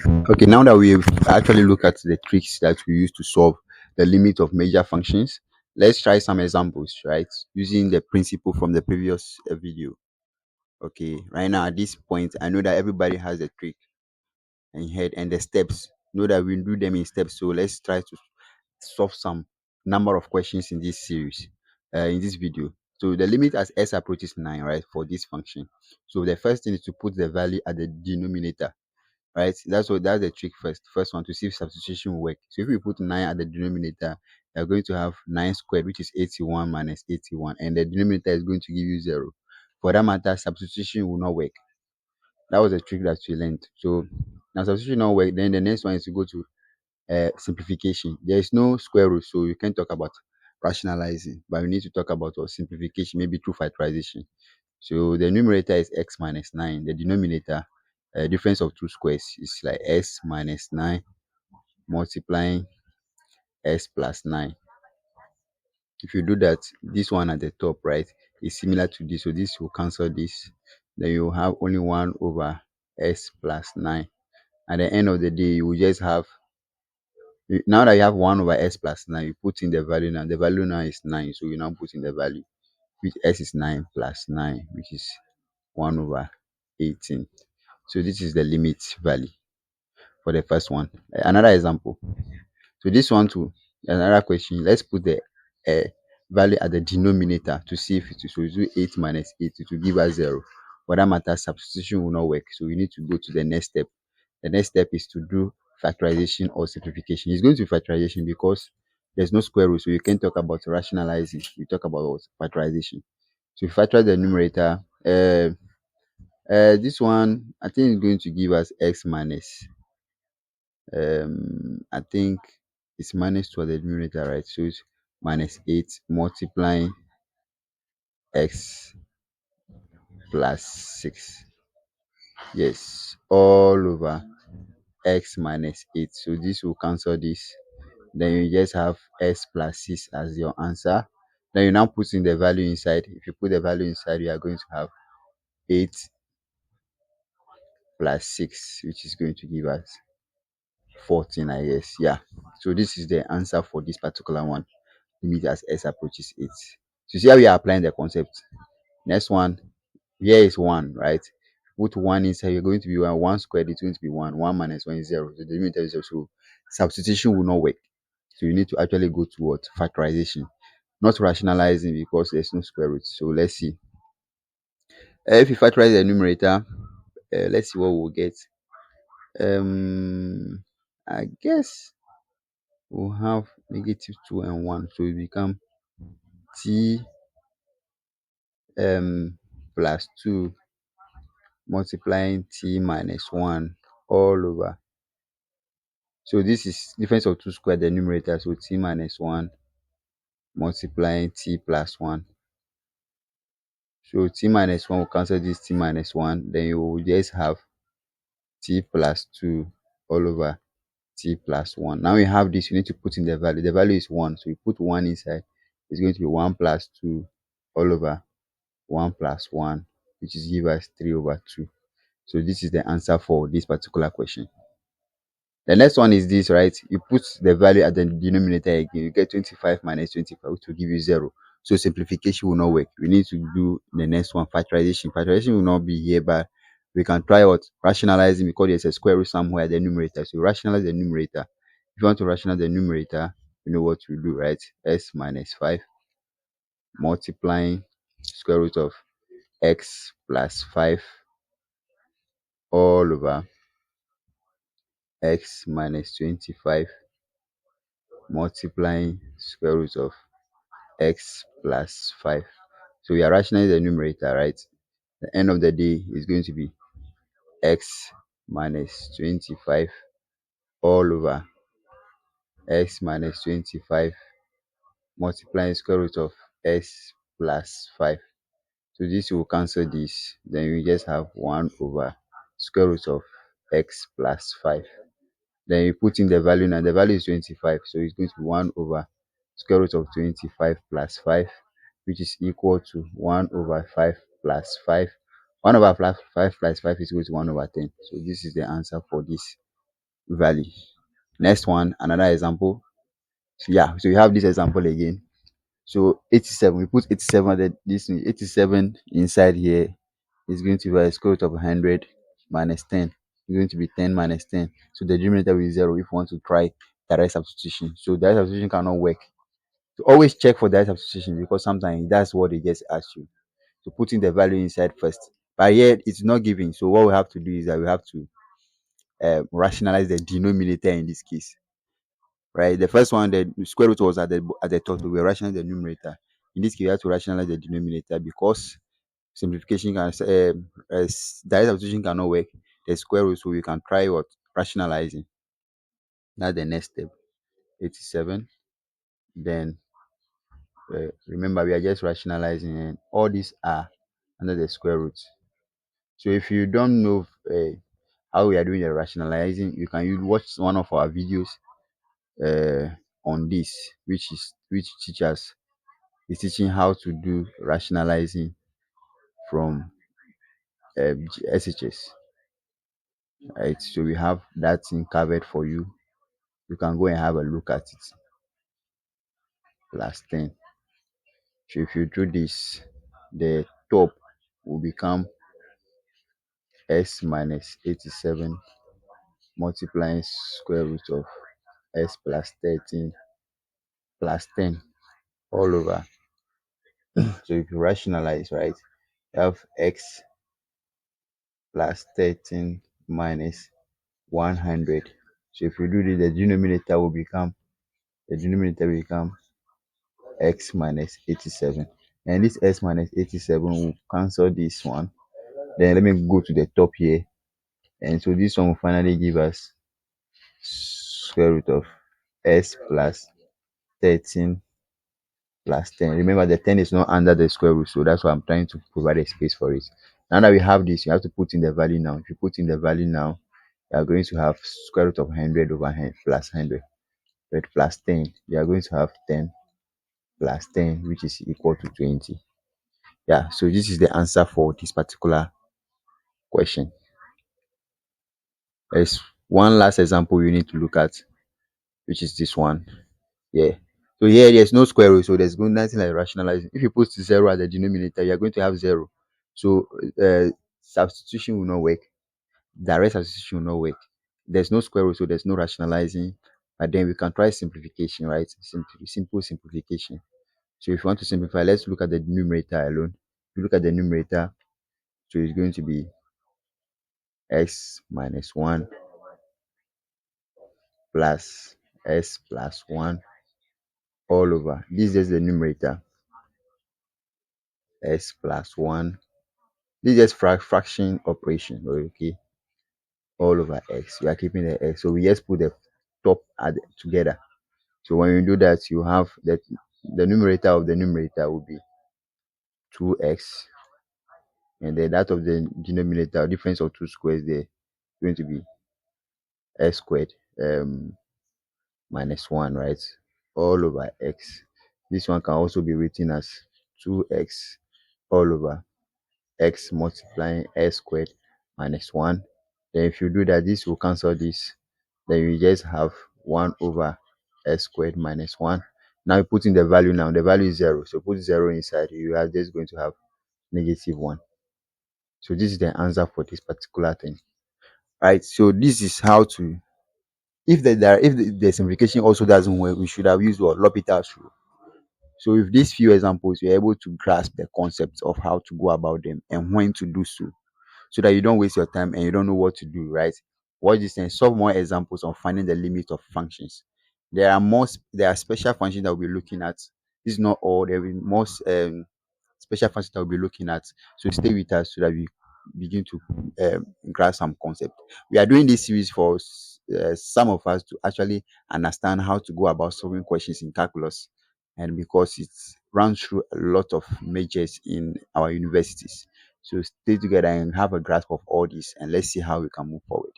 Okay, now that we've actually looked at the tricks that we use to solve the limit of major functions, let's try some examples, right? Using the principle from the previous video. Okay, right now at this point, I know that everybody has a trick in head and the steps. Know that we do them in steps. So let's try to solve some number of questions in this series, in this video. So the limit as s approaches 9, right, for this function. So the first thing is to put the value at the denominator, right? That's the trick first. First one to see if substitution will work. So if we put 9 at the denominator, you're going to have 9 squared, which is 81 minus 81, and the denominator is going to give you 0. For that matter, substitution will not work. That was a trick that we learned. So now substitution not work, then the next one is to go to simplification. There is no square root, so you can talk about rationalizing, but we need to talk about simplification, maybe through factorization. So the numerator is x minus 9. The denominator, difference of two squares, is like s minus 9 multiplying s plus 9. If you do that, this one at the top, right, is similar to this. So this will cancel this. Then you have only 1 over s plus 9. At the end of the day, you will just have, now that you have 1 over s plus 9, you put in the value now. The value now is 9. So you now put in the value, which s is 9 plus 9, which is 1 over 18. So this is the limit value for the first one. Another example. So this one too, another question. Let's put the uh, value at the denominator to see if it is. So we do 8 minus 8, it will give us 0. For that matter, substitution will not work. So we need to go to the next step. The next step is to do factorization or simplification. It's going to be factorization because there's no square root. So you can talk about rationalizing. We talk about what? Factorization. So if you factorize the numerator, this one I think is going to give us x minus, I think it's minus 2 at the numerator, right? So it's minus 8 multiplying x plus 6. Yes, all over x minus 8. So this will cancel this. Then you just have s plus 6 as your answer. Then you now put in the value inside. If you put the value inside, you are going to have 8 plus 6, which is going to give us 14, I guess. Yeah. So this is the answer for this particular one. Limit as s approaches 8. So see how we are applying the concept. Next one, here is 1, right? Put 1 inside, you're going to be 1. 1 squared is going to be 1. 1 minus 1 is 0. So the limit is 0. So substitution will not work. So you need to actually go to what? Factorization. Not rationalizing because there's no square root. So let's see. If you factorize the numerator, let's see what we'll get. I guess we'll have negative 2 and 1. So it become t plus 2 multiplying t minus 1 all over. So this is difference of 2 squared, the numerator. So t minus 1 multiplying t plus 1. So t minus 1 will cancel this t minus 1. Then you will just have t plus 2 all over t plus 1. Now you have this, you need to put in the value. The value is 1. So you put 1 inside. It's going to be 1 plus 2 all over 1 plus 1, which is give us 3 over 2. So this is the answer for this particular question. The next one is this, right? You put the value at the denominator again. You get 25 minus 25, which will give you 0. So simplification will not work. We need to do the next one, factorization. Factorization will not be here, but we can try what? Rationalizing, because there's a square root somewhere at the numerator. So rationalize the numerator. If you want to rationalize the numerator, you know what to do, right? S minus 5 multiplying square root of x plus 5 all over x minus 25 multiplying square root of x plus 5. So we are rationalizing the numerator, right? The end of the day is going to be x minus 25 all over x minus 25 multiplying square root of x plus 5. So this will cancel this. Then we just have 1 over square root of x plus 5. Then you put in the value now. The value is 25. So it's going to be 1 over square root of 25 plus 5, which is equal to 1 over 5 plus 5. 1 over 5 plus 5 is equal to 1 over 10. So this is the answer for this value. Next one, another example. So yeah, so you have this example again. So 87, we put 87, that this 87 inside here is going to be a square root of 100 minus 10. It's going to be 10 minus 10. So the denominator will be 0 if you want to try direct substitution. So direct substitution cannot work. So always check for direct substitution because sometimes that's what they just ask you. So putting the value inside first. But yet it's not giving. So what we have to do is that we have to rationalize the denominator in this case. Right? The first one, the square root was at the top. So we rationalize the numerator. In this case, we have to rationalize the denominator because simplification can direct substitution cannot work. The square root, so we can try what rationalizing. That's the next step. 87. Then remember we are just rationalizing, and all these are under the square root. So if you don't know how we are doing the rationalizing, you can watch one of our videos on this, which teachers is teaching how to do rationalizing from SHS. Right, so we have that thing covered for you. You can go and have a look at it. Plus 10. So if you do this, the top will become s minus 87 multiplying square root of s plus 13 plus 10 all over. So if you rationalize, right, you have x plus 13 minus 100. So if you do this, the denominator will become x minus 87. And this x minus 87 will cancel this one. Then let me go to the top here. And so this one will finally give us square root of s plus 13 plus 10. Remember, the 10 is not under the square root, so that's why I'm trying to provide a space for it. Now that we have this, you have to put in the value now. If you put in the value now, you are going to have square root of 100 over 100 plus 100. But plus 10, you are going to have 10 plus 10, which is equal to 20. Yeah, so this is the answer for this particular question. There's one last example you need to look at, which is this one. Yeah. So here there's no square root, so there's going nothing like rationalizing. If you put 0 at the denominator, you're going to have 0. So substitution will not work. Direct substitution will not work. There's no square root, so there's no rationalizing. But then we can try simplification, right? Simple simplification. So if you want to simplify, let's look at the numerator alone. If you look at the numerator, so it's going to be x minus 1 plus s plus 1 all over. This is the numerator. S plus 1. This is just fraction operation. Okay. All over x. We are keeping the x. So we just put the top together. So when you do that, you have that the numerator of the numerator will be 2x. And then that of the denominator, difference of two squares there, going to be x squared minus 1, right? All over x. This one can also be written as 2x all over x multiplying s squared minus 1. Then if you do that, this will cancel this. Then you just have 1 over s squared minus 1. Now you put in the value now. The value is 0. So put 0 inside. You are just going to have negative 1. So this is the answer for this particular thing. Right. So this is how to, if the simplification also doesn't work, we should have used what L'Hopital's rule. So with these few examples, you're able to grasp the concepts of how to go about them and when to do so that you don't waste your time and you don't know what to do, right? Watch this and solve more examples on finding the limit of functions. There are special functions that we'll be looking at. This is not all. There will be more special functions that we'll be looking at. So stay with us so that we begin to grasp some concept. We are doing this series for some of us to actually understand how to go about solving questions in calculus, and because it runs through a lot of majors in our universities. So stay together and have a grasp of all this, and let's see how we can move forward.